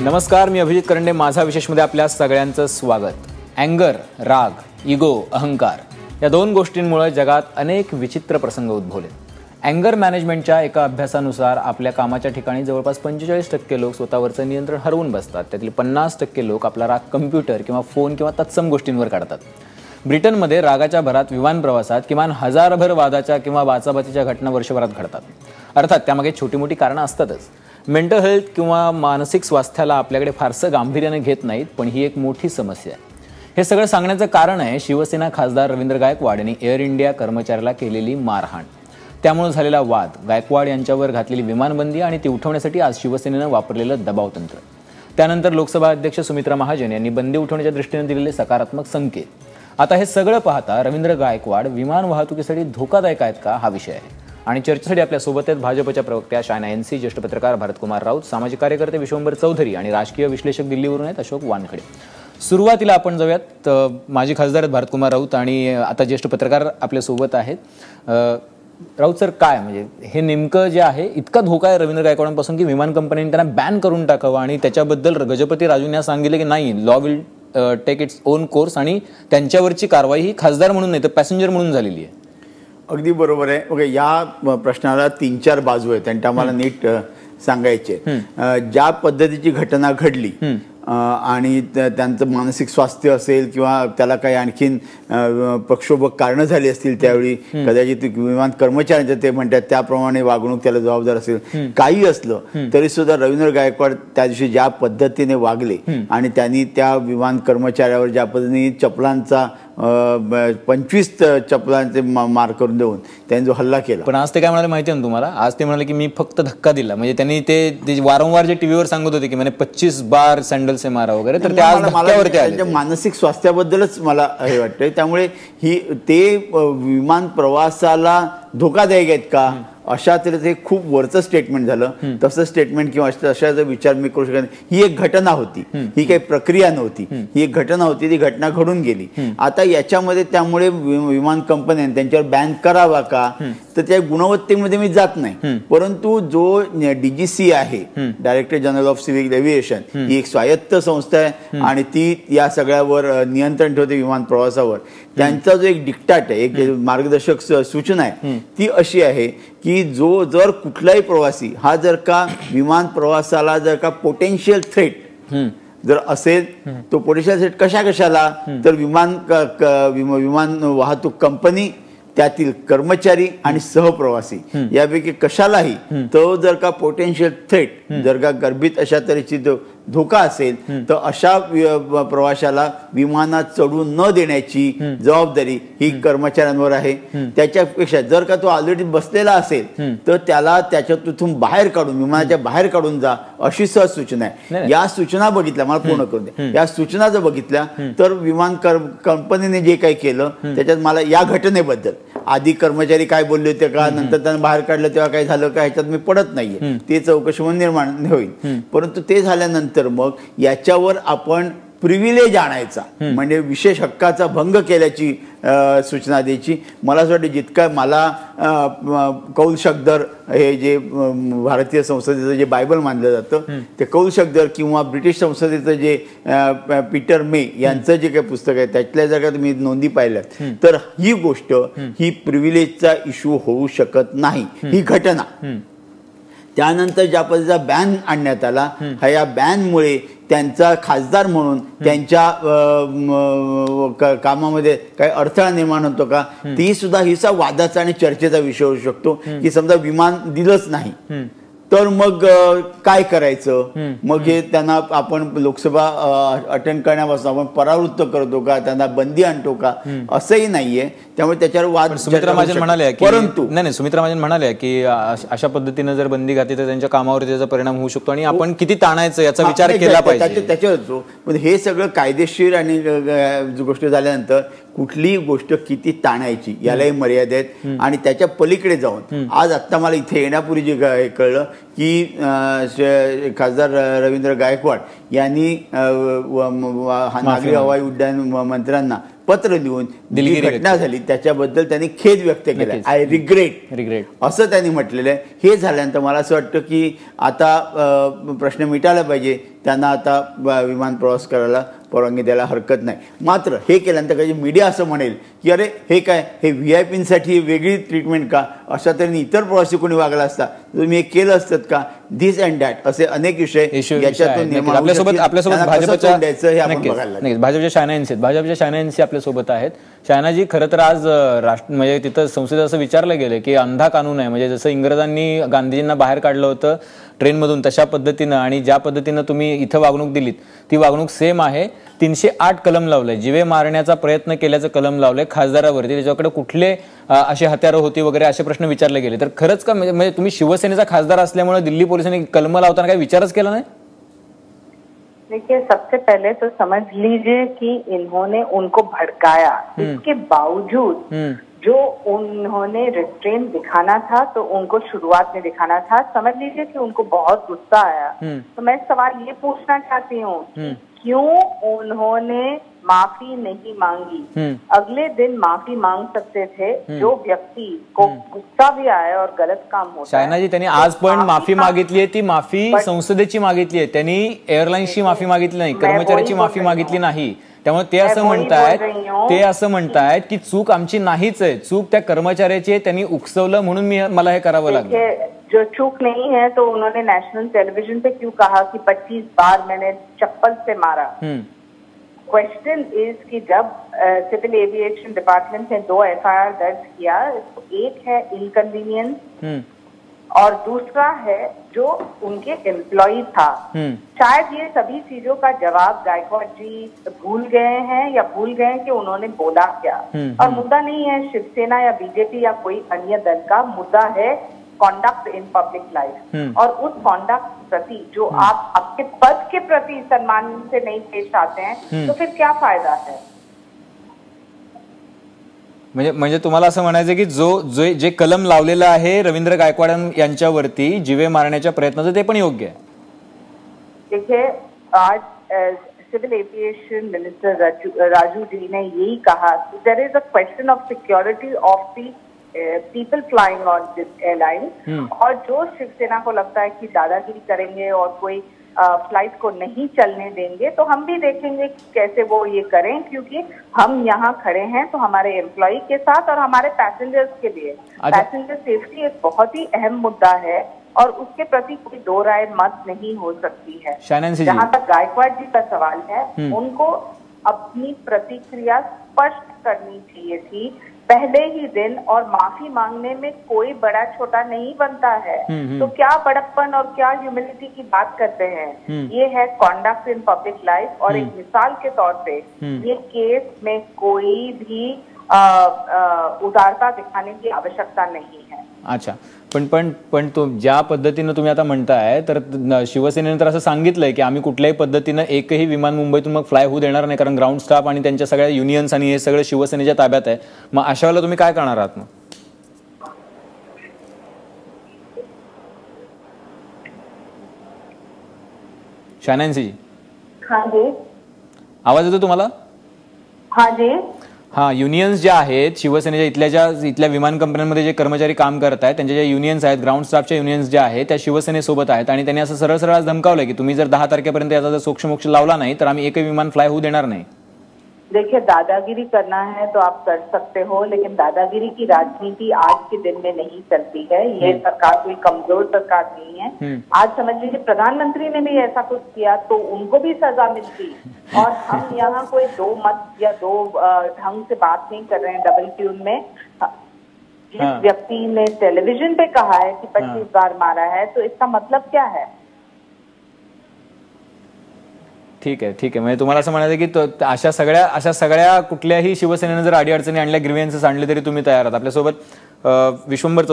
नमस्कार, मी अभिजित करंडे. माझा विशेषमध्ये आपल्या सगळ्यांचं स्वागत. अँगर, राग, इगो, अहंकार या दोन गोष्टींमुळे जगात अनेक विचित्र प्रसंग उद्भवले. अँगर मॅनेजमेंटच्या एका अभ्यासानुसार आपल्या कामाच्या ठिकाणी जवळपास 45% लोक स्वतःवरचं नियंत्रण हरवून बसतात. त्यातील 50% लोक आपला राग कम्प्युटर किंवा फोन किंवा तत्सम गोष्टींवर काढतात. ब्रिटनमध्ये रागाच्या भरात विमान प्रवासात किमान हजारभर वादाच्या किंवा बाचाबाचीच्या घटना वर्षभरात घडतात. अर्थात त्यामागे छोटी मोठी कारणं असतातच. मेंटल हेल्थ किंवा मानसिक स्वास्थ्याला आपल्याकडे फारसं गांभीर्याने घेत नाहीत, पण ही एक मोठी समस्या आहे. हे सगळं सांगण्याचं कारण आहे शिवसेना खासदार रवींद्र गायकवाड यांनी एअर इंडिया कर्मचाऱ्याला केलेली मारहाण, त्यामुळे झालेला वाद, गायकवाड यांच्यावर घातलेली विमानबंदी आणि ती उठवण्यासाठी आज शिवसेनेनं वापरलेलं दबावतंत्र. त्यानंतर लोकसभा अध्यक्ष सुमित्रा महाजन यांनी बंदी उठवण्याच्या दृष्टीने दिलेले सकारात्मक संकेत. आता हे सगळं पाहता रवींद्र गायकवाड विमान वाहतुकीसाठी धोकादायक आहेत का, हा विषय आहे. आणि चर्चेसाठी आपल्यासोबत आहेत भाजपच्या प्रवक्त्या शायना एनसी, ज्येष्ठ पत्रकार भरतकुमार राऊत, सामाजिक कार्यकर्ते विश्वंभर चौधरी आणि राजकीय विश्लेषक दिल्लीवरून आहेत अशोक वानखडे. सुरुवातीला आपण जाऊयात. माजी खासदार आहेत भरतकुमार राऊत आणि आता ज्येष्ठ पत्रकार आपल्यासोबत आहेत. राऊत सर, काय म्हणजे हे नेमकं जे आहे, इतका धोका आहे रवींद्र गायकवाडांपासून की विमान कंपनीने त्यांना बॅन करून टाकावं आणि त्याच्याबद्दल गजपती राजूंनी सांगितलं की नाही, law will take its own course आणि त्यांच्यावरची कारवाई ही खासदार म्हणून नाही तर पॅसेंजर म्हणून झालेली आहे. अगदी बरोबर आहे. ओके, या प्रश्नाला 3-4 बाजू आहेत आणि त्या मला नीट सांगायचे. ज्या पद्धतीची घटना घडली आणि त्यांचं मानसिक स्वास्थ्य असेल किंवा त्याला काही आणखीन प्रक्षोभक कारणं झाली असतील, त्यावेळी कदाचित विमान कर्मचाऱ्यांचं ते म्हणतात त्याप्रमाणे वागणूक त्याला जबाबदार असेल, काही असलं तरी सुद्धा रवींद्र गायकवाड त्या दिवशी ज्या पद्धतीने वागले आणि त्यांनी त्या विमान कर्मचाऱ्यावर ज्या पद्धतीने चपलांचा 25 चपलांचे मार करून देऊन त्यांनी जो हल्ला केला. पण आज ते काय म्हणाले माहिती आहे ना तुम्हाला? आज ते म्हणाले की मी फक्त धक्का दिला. म्हणजे त्यांनी ते वारंवार जे टीव्हीवर सांगत होते की म्हणजे 25 बार सँडल से मारा वगैरे, तर ते आज धक्क्यावरती आले. त्यांच्या मानसिक स्वास्थ्याबद्दलच मला हे वाटतंय. त्यामुळे ते विमान प्रवासाला धोकादायक आहेत का, अशा तऱ्हेचं हे खूप वरचं स्टेटमेंट झालं. तसं स्टेटमेंट किंवा अशाचा विचार मी करू शकत नाही. ही एक घटना होती, ही काही प्रक्रिया नव्हती, ही एक घटना होती, ती घटना घडून गेली. आता याच्यामध्ये त्यामुळे विमान कंपन्यांनी त्यांच्यावर बॅन करावा का, तर त्या गुणवत्तेमध्ये मी जात नाही. परंतु जो DGC आहे, director general of civil aviation, ही एक स्वायत्त संस्था आहे आणि ती या सगळ्यावर नियंत्रण ठेवते विमान प्रवासावर. त्यांचा जो एक डिक्टाट आहे, एक मार्गदर्शक सूचना आहे, ती अशी आहे की जर कुठलाही प्रवासी हा जर का विमान प्रवासाला जर का पोटेन्शियल थ्रेट जर असेल, तो पोटेन्शियल थ्रेट कशाला, तर विमान वाहतूक कंपनी, त्यातील कर्मचारी आणि सहप्रवासी यापैकी कशालाही तो जर का पोटेन्शियल थ्रेट जर का गर्भित अशा तऱ्हेची धोका असेल, तर अशा प्रवाशाला विमानात चढू न देण्याची जबाबदारी ही कर्मचाऱ्यांवर आहे. त्याच्यापेक्षा जर का तो ऑलरेडी बसलेला असेल तर त्याला त्याच्यातून बाहेर काढून, विमानाच्या बाहेर काढून जा, अशी सहज सूचना आहे. या सूचना बघितल्या, मला पूर्ण करून द्या, या सूचना जर बघितल्या तर विमान कंपनीने जे काही केलं त्याच्यात मला या घटनेबद्दल आधी कर्मचारी काय बोलले होते का, नंतर त्यांना बाहेर काढलं तेव्हा काय झालं का, ह्याच्यात मी पडत नाहीये, ते चौकशी निर्माण होईल. परंतु ते झाल्यानंतर मग याच्यावर आपण प्रिव्हिलेज आणायचा, म्हणजे विशेष हक्काचा भंग केल्याची सूचना द्यायची. मला असं वाटतं जितका मला कौल शब्दर हे जे भारतीय संसदेचं जे बायबल मानलं जातं, ते कौल शब्दर किंवा ब्रिटिश संसदेचं जे पीटर मे यांचं जे काही पुस्तक आहे त्यातल्या जर का तुम्ही नोंदी पाहिल्यात तर ही गोष्ट, ही प्रिव्हिलेजचा इश्यू होऊ शकत नाही, ही घटना. त्यानंतर ज्या पद्धतीचा बॅन आणण्यात आला, या बॅनमुळे त्यांचा खासदार म्हणून त्यांच्या कामामध्ये काही अडथळा निर्माण होतो का, ती सुद्धा हिचा वादाचा आणि चर्चेचा विषय होऊ शकतो. की समजा विमान दिलंच नाही तर मग काय करायचं, मग हे त्यांना आपण लोकसभा अटेंड करण्यापासून आपण परावृत्त करतो का, त्यांना बंदी आणतो का, असंही नाहीये. त्यामुळे त्याच्यावर वाद. सुमित्रा महाजन म्हणाल्या की परंतु नाही, सुमित्रा महाजन म्हणाल्या की अशा पद्धतीने जर बंदी घातली तर त्यांच्या कामावर त्याचा परिणाम होऊ शकतो आणि आपण किती ताणायचं याचा विचार केला पाहिजे. त्याच्यावर हे सगळं कायदेशीर आणि गोष्ट झाल्यानंतर कुठलीही गोष्ट किती ताणायची यालाही मर्यादा आहेत. आणि त्याच्या पलीकडे जाऊन आज आत्ता मला इथे येण्यापूर्वी जे कळलं की खासदार रवींद्र गायकवाड यांनी नागरी हवाई उड्डाण मंत्र्यांना पत्र लिहून दिल्ली घटना झाली त्याच्याबद्दल त्यांनी खेद व्यक्त केला. आय रिग्रेट असं त्यांनी म्हटलेलं आहे. हे झाल्यानंतर मला असं वाटतं की आता प्रश्न मिटायला पाहिजे त्यांना आता विमान प्रवास करायला परवानगी द्यायला हरकत नाही. मात्र हे केल्यानंतर काही मीडिया असं म्हणेल की अरे हे काय, हे व्हीआयपींसाठी वेगळी ट्रीटमेंट का, अशा तऱ्हेने इतर प्रवासी कोणी वागला असता तुम्ही हे केलं असतं का, दिस अँड दॅट असे अनेक विषय याच्यातून आपल्यासोबत भाजपच्या भाजपच्या शायनांशी आपल्यासोबत आहेत. शायनाजी, खरं तर आज म्हणजे तिथं संसदेत असं विचारलं गेलं की अंधा कानून आहे, म्हणजे जसं इंग्रजांनी गांधीजींना बाहेर काढलं होतं ट्रेनमधून तशा पद्धतीनं आणि ज्या पद्धतीनं तुम्ही इथं वागणूक दिलीत ती वागणूक सेम आहे. 308 कलम लावलंय, जिवे मारण्याचा प्रयत्न केल्याचं कलम लावलंय खासदारावरती, त्याच्याकडे कुठले असे हत्यारं होती वगैरे असे प्रश्न विचारले गेले. तर खरंच का म्हणजे तुम्ही शिवसेनेचा खासदार असल्यामुळे दिल्ली पोलिसांनी कलम लावताना काही विचारच केला नाही? देखिए, सबसे पहले तो समझ लीजिए कि इन्होंने उनको भड़काया, इसके बावजूद जो उन्होंने रिस्ट्रेन दिखाना था तो उनको शुरुआत में दिखाना था. समझ लीजिए कि उनको बहुत गुस्सा आया. तो मैं सवाल ये पूछना चाहती हूँ क्यों उन्होंने माफी नहीं मांगी? अगले दिन माफी मांग सकते थे. जो व्यक्ति को गुस्सा भी आया और गलत काम होता है. शायनाजी, त्यांनी आज पण माफी मागितली आहे, ती माफी संसदेची मागितली आहे, त्यांनी एअरलाईन्सची माफी मागितली नाही, कर्मचाऱ्याची माफी मागितली नाही. त्यामुळे ते असं म्हणतायत की चूक आमची नाहीच आहे, चूक त्या कर्मचाऱ्याची आहे, त्यांनी उकसवलं म्हणून मला हे करावं लागलं. जो चूक नहीं है तो उन्होंने नेशनल टेलीविजन पे क्यों कहा कि 25 बार मैंने चप्पल से मारा? क्वेश्चन इज कि जब सिविल एविएशन डिपार्टमेंट ने 2 FIR दर्ज किया, एक है इनकन्वीनियंस और दूसरा है जो उनके एम्प्लॉय था. शायद ये सभी चीजों का जवाब गायकवाड़ जी भूल गए हैं या भूल गए कि उन्होंने बोला क्या. और मुद्दा नहीं है शिवसेना या बीजेपी या कोई अन्य दल का, मुद्दा है कॉन्डक्ट इन पब्लिक लाइफ. और उस कॉन्डक्ट प्रति जो आप आपके पद के प्रति सम्मान से नहीं पेश आते हैं तो फिर क्या फायदा है? म्हणजे तुम्हाला असं म्हणायचं की जे कलम लावलेलं आहे रवींद्र गायकवाड यांच्यावरती जिवे मारण्याच्या प्रयत्नाचं ते पण योग्य आहे. देखिए, आज civil aviation minister Raju ji ने यही कहा कि there is a question of security of the people flying on this airline. और जो शिवसेना को लगता है कि दादागिरी करेंगे और कोई फ्लाइट को नहीं चलने देंगे, तो हम भी देखेंगे कैसे वो ये करें, क्योंकि हम यहाँ खड़े हैं तो हमारे एम्प्लॉय के साथ और हमारे पैसेंजर्स के लिए. पैसेंजर सेफ्टी एक बहुत ही अहम मुद्दा है और उसके प्रति कोई दो राय मत नहीं हो सकती है. जहाँ तक गायकवाड़ जी का सवाल है, उनको अपनी प्रतिक्रिया स्पष्ट करनी चाहिए थी पहले ही दिन, और माफी मांगने में कोई बड़ा छोटा नहीं बनता है. तो क्या बड़प्पन और क्या ह्यूमिलिटी की बात करते हैं? ये है कॉन्डक्ट इन पब्लिक लाइफ. और एक मिसाल के तौर पे ये केस में कोई भी उदारता दिखाने की आवश्यकता नहीं है. अच्छा, पण तो ज्या पद्धतीनं तुम्ही आता म्हणताय, तर शिवसेनेने तर असं सांगितलंय की आम्ही कुठल्याही पद्धतीनं एकही विमान मुंबईतून मग फ्लाय होऊ देणार नाही, कारण ग्राउंड स्टाफ आणि त्यांच्या सगळ्या युनियन्स आणि हे सगळं शिवसेनेच्या ताब्यात आहे. मग अशा वेळेला तुम्ही काय करणार आहात? मग शायनांसी जी, हाँ जी, आवाज येतो तुम्हाला? हाँ जी. हां, युनियन्स ज्या आहेत शिवसेनेच्या इथल्या विमान कंपन्यांमध्ये जे कर्मचारी काम करत आहेत त्यांच्या ज्या युनियन्स आहेत, ग्राउंड स्टाफच्या युनियन्स ज्या आहेत त्या शिवसेनेसोबत आहेत आणि त्यांनी असं सरळ सरळ धमकावलंय की तुम्ही जर 10 तारखेपर्यंत याचा जर सोक्षमोक्ष लावला नाही तर आम्ही एकही विमान फ्लाय होऊ देणार नाही. देखिए, दादागिरी करना है तो आप कर सकते हो, लेकिन दादागिरी की राजनीति आज के दिन में नहीं चलती है. ये सरकार कोई कमजोर सरकार नहीं है. आज समझ लीजिए प्रधानमंत्री ने भी ऐसा कुछ किया तो उनको भी सजा मिलती. और हम यहाँ कोई दो मत या दो ढंग से बात नहीं कर रहे हैं डबल ट्यून में. जिस व्यक्ति ने टेलीविजन पे कहा है कि 25 बार मारा है, तो इसका मतलब क्या है? ठीक आहे, ठीक आहे. म्हणजे तुम्हाला असं म्हणायचं की अशा सगळ्या कुठल्याही शिवसेनेनं जर अडीअडचणी आणल्या, ग्रीव्हन्सेस आणले तरी तुम्ही तयार आहात. आपल्यासोबत विश्वंभर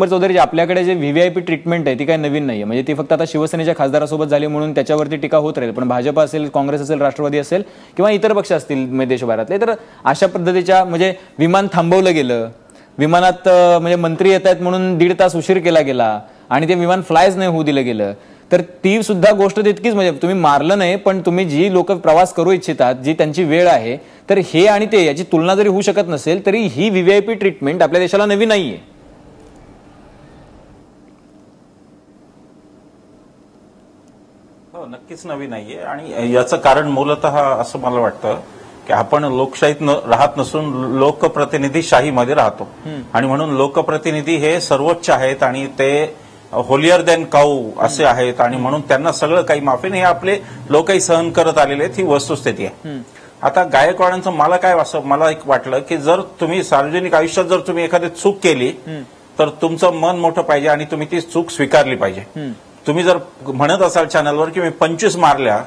चौधरी, आपल्याकडे जे व्हीव्हीआयपी ट्रीटमेंट आहे ती काही नवीन नाही, म्हणजे ती फक्त आता शिवसेनेच्या खासदारासोबत झाली म्हणून त्याच्यावरती टीका होत राहील. पण भाजप असेल, काँग्रेस असेल, राष्ट्रवादी असेल किंवा इतर पक्ष असतील देशभरातले, तर अशा पद्धतीच्या म्हणजे विमान थांबवलं गेलं, विमानात म्हणजे मंत्री येत आहेत म्हणून 1.5 तास उशीर केला गेला आणि ते विमान फ्लायच नाही होऊ दिलं गेलं, तर ती सुद्धा गोष्ट तितकीच, म्हणजे तुम्ही मारलं नाही पण तुम्ही जी लोक प्रवास करू इच्छितात, जी त्यांची वेळ आहे, तर हे आणि ते याची तुलना जरी होऊ शकत नसेल तरी ही व्हीव्हीआयपी ट्रीटमेंट आपल्या देशाला नवी नाहीये. हो, नक्कीच नवी नाहीये. आणि याचं कारण मूलतः असं मला वाटतं की आपण लोकशाहीत राहत नसून लोकप्रतिनिधीशाहीमध्ये राहतो. आणि म्हणून लोकप्रतिनिधी हे सर्वोच्च आहेत आणि ते होलियर दॅन काऊ असे आहेत आणि म्हणून त्यांना सगळं काही माफी नाही, हे आपले लोकही सहन करत आलेले आहेत, ही वस्तुस्थिती आहे. आता गायकवाडांचं मला काय असं मला एक वाटलं की जर तुम्ही सार्वजनिक आयुष्यात जर तुम्ही एखादी चूक केली तर तुमचं मन मोठं पाहिजे आणि तुम्ही ती चूक स्वीकारली पाहिजे. तुम्ही जर म्हणत असाल चॅनलवर की मी 25 मारल्या,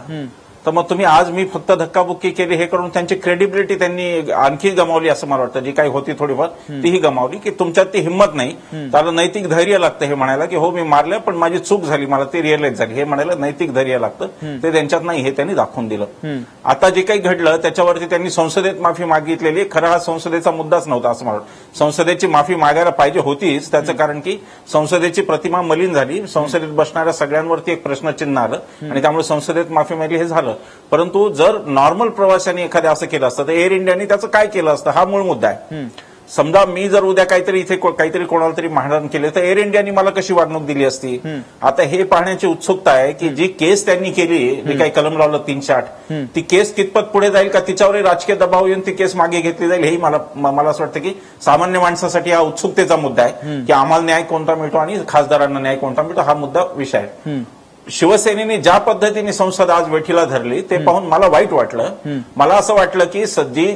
तर मग तुम्ही आज मी फक्त धक्काबुक्की केली हे करून त्यांची क्रेडिबिलिटी त्यांनी आणखी गमावली असं मला वाटतं. जी काही होती थोडीफार तीही गमावली, की तुमच्यात ती हिंमत नाही. त्याला नैतिक धैर्य लागतं हे म्हणायला की हो मी मारलं पण माझी चूक झाली, मला ती रिअलाइज झाली, हे म्हणायला नैतिक धैर्य लागतं. ते त्यांच्यात नाही हे त्यांनी दाखवून दिलं. आता जे काही घडलं त्याच्यावरती त्यांनी संसदेत माफी मागितलेली, खरं हा संसदेचा मुद्दाच नव्हता असं मला वाटतं. संसदेची माफी मागायला पाहिजे होतीच, त्याचं कारण की संसदेची प्रतिमा मलिन झाली, संसदेत बसणाऱ्या सगळ्यांवरती एक प्रश्नचिन्ह आलं आणि त्यामुळे संसदेत माफी मागली हे झालं. परंतु जर नॉर्मल प्रवाशांनी एखाद्या असं केलं असतं तर एअर इंडियाने त्याचं काय केलं असतं हा मूळ मुद्दा आहे. समजा मी जर उद्या काहीतरी इथे काहीतरी कोणाला तरी मारहाण केली तर एअर इंडियाने मला कशी वागणूक दिली असती. आता हे पाहण्याची उत्सुकता आहे की जी केस त्यांनी केली, जे काही कलम लावलं 308, ती केस कितपत पुढे जाईल का तिच्यावर राजकीय दबाव येऊन ती केस मागे घेतली जाईल, हेही मला असं वाटतं की सामान्य माणसासाठी हा उत्सुकतेचा मुद्दा आहे की आम्हाला न्याय कोणता मिळतो आणि खासदारांना न्याय कोणता मिळतो, हा मुद्दा विषय आहे. शिवसेनेने ज्या पद्धतीने संसद आज वेठीला धरली ते पाहून मला वाईट वाटलं. मला असं वाटलं की जी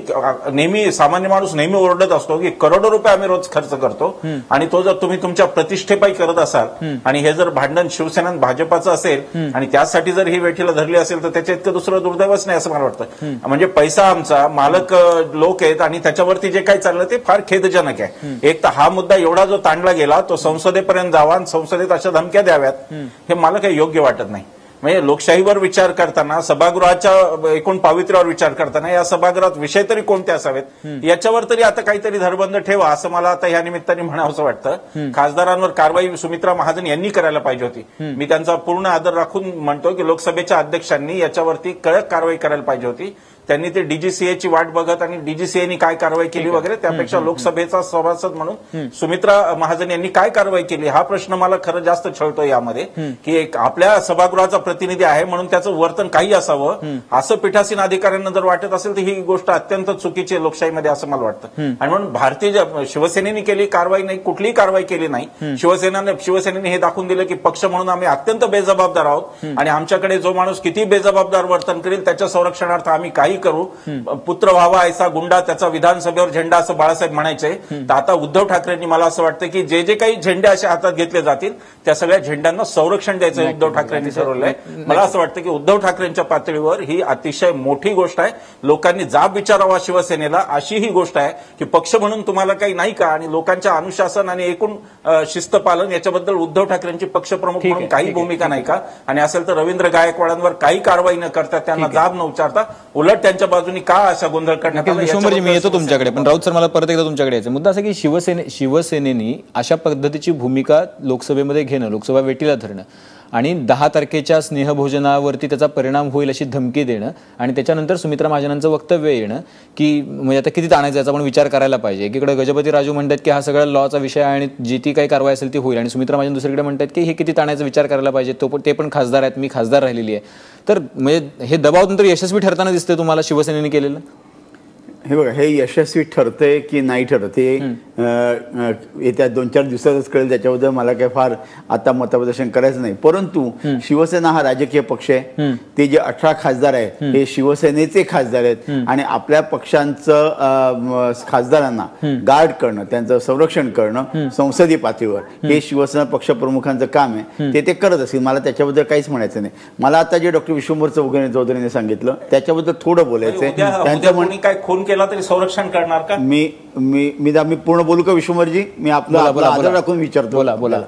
नेहमी सामान्य माणूस नेहमी ओरडत असतो की करोडो रुपये आम्ही रोज खर्च करतो आणि तो जर तुम्ही तुमच्या प्रतिष्ठेपायी करत असाल आणि हे जर भांडण शिवसेना भाजपाचं असेल आणि त्यासाठी जर ही वेठीला धरली असेल तर त्याच्या इतकं दुसरं दुर्दैवच नाही असं मला वाटतं. म्हणजे पैसा आमचा, मालक लोक आहेत आणि त्याच्यावरती जे काही चाललं ते फार खेदजनक आहे. एक तर हा मुद्दा एवढा जो ताणला गेला तो संसदेपर्यंत जावा आणि संसदेत अशा धमक्या द्याव्यात हे मला काही योग्य वाटत नाही. म्हणजे लोकशाहीवर विचार करताना, सभागृहाच्या एकूण पावित्र्यावर विचार करताना या सभागृहात विषय तरी कोणते असावेत याच्यावर तरी आता काहीतरी धरबंद ठेवा असं मला आता या निमित्ताने म्हणावंसं वाटतं. खासदारांवर कारवाई सुमित्रा महाजन यांनी करायला पाहिजे होती. मी त्यांचा पूर्ण आदर राखून म्हणतो की लोकसभेच्या अध्यक्षांनी याच्यावरती कडक कारवाई करायला पाहिजे होती. त्यांनी ते डीजीसीएची वाट बघत आणि डीजीसीएनी काय कारवाई केली वगैरे त्यापेक्षा लोकसभेचा सभासद म्हणून सुमित्रा महाजन यांनी काय कारवाई केली हा प्रश्न मला खरं जास्त छळतो यामध्ये. की एक आपल्या सभागृहाचा प्रतिनिधी आहे म्हणून त्याचं वर्तन काही असावं असं पीठासीन अधिकाऱ्यांना जर वाटत असेल तर ही गोष्ट अत्यंत चुकीची आहे लोकशाहीमध्ये असं मला वाटतं. आणि म्हणून भारतीय शिवसेनेने केली कारवाई नाही, कुठलीही कारवाई केली नाही. शिवसेनेने हे दाखवून दिलं की पक्ष म्हणून आम्ही अत्यंत बेजबाबदार आहोत आणि आमच्याकडे जो माणूस किती बेजबाबदार वर्तन करेल त्याच्या संरक्षणार्थ आम्ही काही करू. पुत्र व्हावा ऐसा गुंडा त्याचा विधानसभेवर झेंडा असं बाळासाहेब म्हणायचे. तर आता उद्धव ठाकरेंनी मला असं वाटतं की जे जे काही झेंडे असे हातात घेतले जातील त्या सगळ्या झेंड्यांना संरक्षण द्यायचं उद्धव ठाकरेंनी ठरवलंय. मला असं वाटतं की उद्धव ठाकरेंच्या पातळीवर ही अतिशय मोठी गोष्ट आहे. लोकांनी जाब विचारावा शिवसेनेला अशी ही गोष्ट आहे की पक्ष म्हणून तुम्हाला काही नाही का आणि लोकांच्या अनुशासन आणि एकूण शिस्त पालन याच्याबद्दल उद्धव ठाकरेंची पक्षप्रमुख म्हणून काही भूमिका नाही का. आणि असेल तर रवींद्र गायकवाडांवर काही कारवाई न करता त्यांना जाब न विचारता उलट त्यांच्या बाजूनी का असा गोंधळ करण्यात आला. विश्वंभरजी मी येतो तुमच्याकडे, पण राऊत सर मला परत एकदा तुमच्याकडे यायचं. मुद्दा असा की शिवसेनेनी अशा पद्धतीची भूमिका लोकसभेमध्ये घेणं, लोकसभा वेटीला धरणं आणि 10 तारखेच्या स्नेहभोजनावरती त्याचा परिणाम होईल अशी धमकी देणं आणि त्याच्यानंतर सुमित्रा महाजनांचं वक्तव्य येणं की म्हणजे आता किती ताणायचं याचा आपण विचार करायला पाहिजे. एकीकडे गजपती राजू म्हणतात की हा सगळा लॉचा विषय आहे आणि जी ती काही कारवाई असेल ती होईल आणि सुमित्रा महाजन दुसरीकडे म्हणतात की हे किती ताणायचा विचार करायला पाहिजे, ते पण खासदार आहेत, मी खासदार राहिलेली आहे. तर म्हणजे हे दबाव नंतर यशस्वी ठरताना दिसतंय तुम्हाला शिवसेनेने केलेलं? हे बघा, हे यशस्वी ठरतंय की नाही ठरत हे येत्या 2-4 दिवसातच कळेल. त्याच्याबद्दल मला काही फार आता मतप्रदर्शन करायचं नाही. परंतु शिवसेना हा राजकीय पक्ष आहे. ते जे 18 खासदार आहेत हे शिवसेनेचे खासदार आहेत आणि आपल्या पक्षांचं खासदारांना गार्ड करणं, त्यांचं संरक्षण करणं संसदीय पातळीवर हे शिवसेना पक्षप्रमुखांचं काम आहे. ते करत असतील. मला त्याच्याबद्दल काहीच म्हणायचं नाही. मला आता जे डॉक्टर विश्वंभर चौधरीने सांगितलं त्याच्याबद्दल थोडं बोलायचंय. त्यांचं म्हणणं काय खून केला तरी संरक्षण करणार का? मी पूर्ण बोलू का विश्वंभरजी? मी आपला आदर राखून विचारतो. बोला.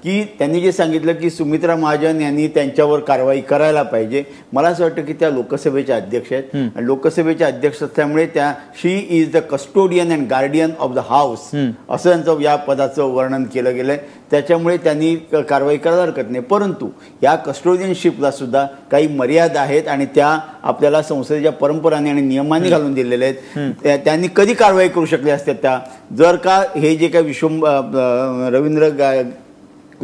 की त्यांनी जे सांगितलं की सुमित्रा महाजन यांनी त्यांच्यावर कारवाई करायला पाहिजे. मला असं वाटतं की त्या लोकसभेच्या अध्यक्ष आहेत आणि लोकसभेच्या अध्यक्ष असल्यामुळे त्या she is the custodian and guardian of the house असं त्यांचं या पदाचं वर्णन केलं गेलंय. त्याच्यामुळे त्यांनी कारवाई करायला हरकत नाही. परंतु या कस्टोडियनशिपला सुद्धा काही मर्यादा आहेत आणि त्या आपल्याला संसदेच्या परंपरांनी आणि नियमांनी घालून दिलेल्या आहेत. त्यांनी कधी कारवाई करू शकल्या असत्या त्या जर का हे जे काही रवींद्र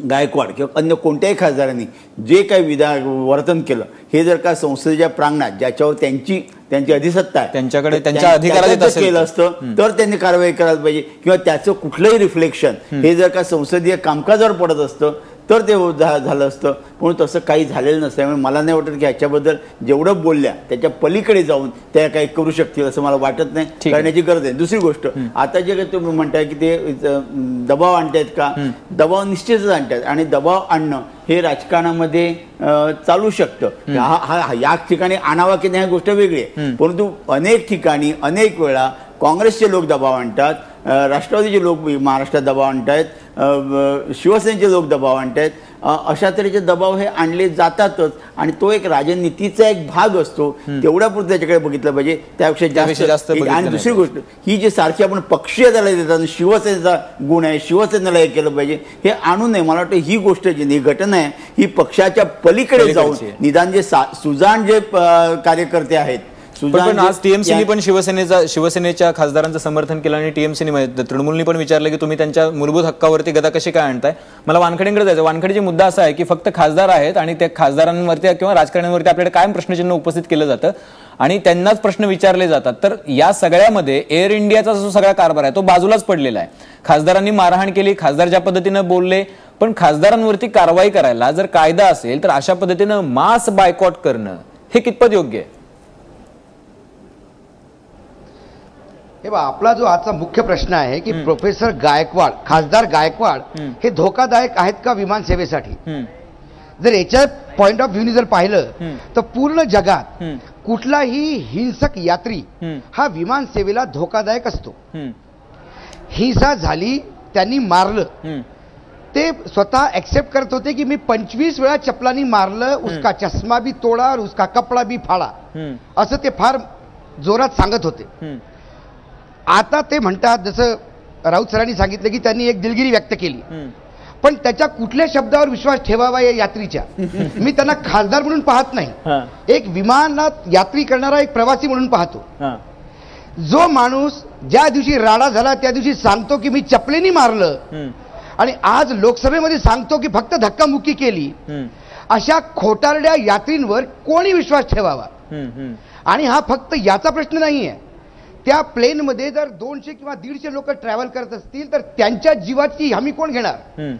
गायकवाड किंवा अन्य कोणत्याही खासदारांनी जे काही वर्तन केलं हे जर का संसदेच्या प्रांगणात ज्याच्यावर त्यांची अधिसत्ता आहे त्यांच्याकडे त्यांच्या अधिकारात असेल केलं असतं तर त्यांनी कारवाई करायला पाहिजे किंवा त्याचं कुठलंही रिफ्लेक्शन हे जर का संसदीय कामकाजावर पडत असतं तर ते झालं असतं. म्हणून तसं काही झालेलं नसतं. त्यामुळे मला नाही वाटत की ह्याच्याबद्दल जेवढं बोलल्या त्याच्या पलीकडे जाऊन त्या काही करू शकतील असं मला वाटत नाही. करण्याची गरज आहे. दुसरी गोष्ट, आता जे काही तुम्ही म्हणताय की ते दबाव आणतायत का, दबाव निश्चितच आणतात आणि दबाव आणणं हे राजकारणामध्ये चालू शकतं. या ठिकाणी आणावा की नाही गोष्ट वेगळी आहे, परंतु अनेक ठिकाणी अनेक वेळा काँग्रेसचे लोक दबाव आणतात, राष्ट्रवादीचे लोक महाराष्ट्रात दबाव आणतायत, शिवसेनेचे लोक दबाव आणतायत. अशा तऱ्हेचे दबाव हे आणले जातातच आणि तो एक राजनीतीचा एक भाग असतो. तेवढ्यापुरतं त्याच्याकडे बघितलं पाहिजे, त्यापेक्षा जास्त. आणि दुसरी गोष्ट, ही जी सारखी आपण पक्षीयताला देतात, शिवसेनेचा गुण आहे, शिवसेनेला हे केलं पाहिजे, हे आणू नये. मला वाटतं ही गोष्ट जी घटना आहे ही पक्षाच्या पलीकडे जाऊन निदान जे सुजाण जे कार्यकर्ते आहेत, पण आज टीएमसीने पण शिवसेनेच्या खासदारांचं समर्थन केलं आणि टीएमसीने तृणमूलनी पण विचारलं की तुम्ही त्यांच्या मूलभूत हक्कावरती गदा कशी काय आणताय. मला वानखेडेंकडे जायचं. वानखेडेचा मुद्दा असा आहे की फक्त खासदार आहेत आणि त्या खासदारांवरती किंवा राजकारण्यांवरती आपल्याकडे कायम प्रश्नचिन्ह उपस्थित केलं जातं आणि त्यांनाच प्रश्न विचारले जातात. तर या सगळ्यामध्ये एअर इंडियाचा जो सगळा कारभार आहे तो बाजूलाच पडलेला आहे. खासदारांनी मारहाण केली, खासदार ज्या पद्धतीनं बोलले, पण खासदारांवरती कारवाई करायला जर कायदा असेल तर अशा पद्धतीनं मास बायकॉट करणं हे कितपत योग्य आहे? हे बा, आपला जो आजचा मुख्य प्रश्न आहे की प्रोफेसर गायकवाड, खासदार गायकवाड हे धोकादायक आहेत का विमान सेवेसाठी. जर याच्या पॉइंट ऑफ व्ह्यूने जर पाहिलं तर पूर्ण जगात कुठलाही हिंसक यात्री हा विमान सेवेला धोकादायक असतो. हिंसा झाली, त्यांनी मारलं, ते स्वतः एक्सेप्ट करत होते की मी 25 वेळा चपलानी मारलं, उसका चष्मा भी तोडा और उसका कपडा भी फाडा, असं ते फार जोरात सांगत होते. आता ते म्हणतात, जसं राऊत सरांनी सांगितलं की त्यांनी एक दिलगिरी व्यक्त केली, पण त्याच्या कुठल्या शब्दावर विश्वास ठेवावा या यात्रीच्या. मी त्यांना खासदार म्हणून पाहत नाही, एक विमानात यात्री करणारा एक प्रवासी म्हणून पाहतो. जो माणूस ज्या दिवशी राडा झाला त्या दिवशी सांगतो की मी चपलेनी मारलं आणि आज लोकसभेमध्ये सांगतो की फक्त धक्कामुक्की केली, अशा खोटारड्या यात्रींवर कोणी विश्वास ठेवावा. आणि हा फक्त याचा प्रश्न नाहीये. त्या प्लेनमध्ये जर 200 किंवा 150 लोक ट्रॅव्हल करत असतील तर त्यांच्या जीवाची हमी कोण घेणार.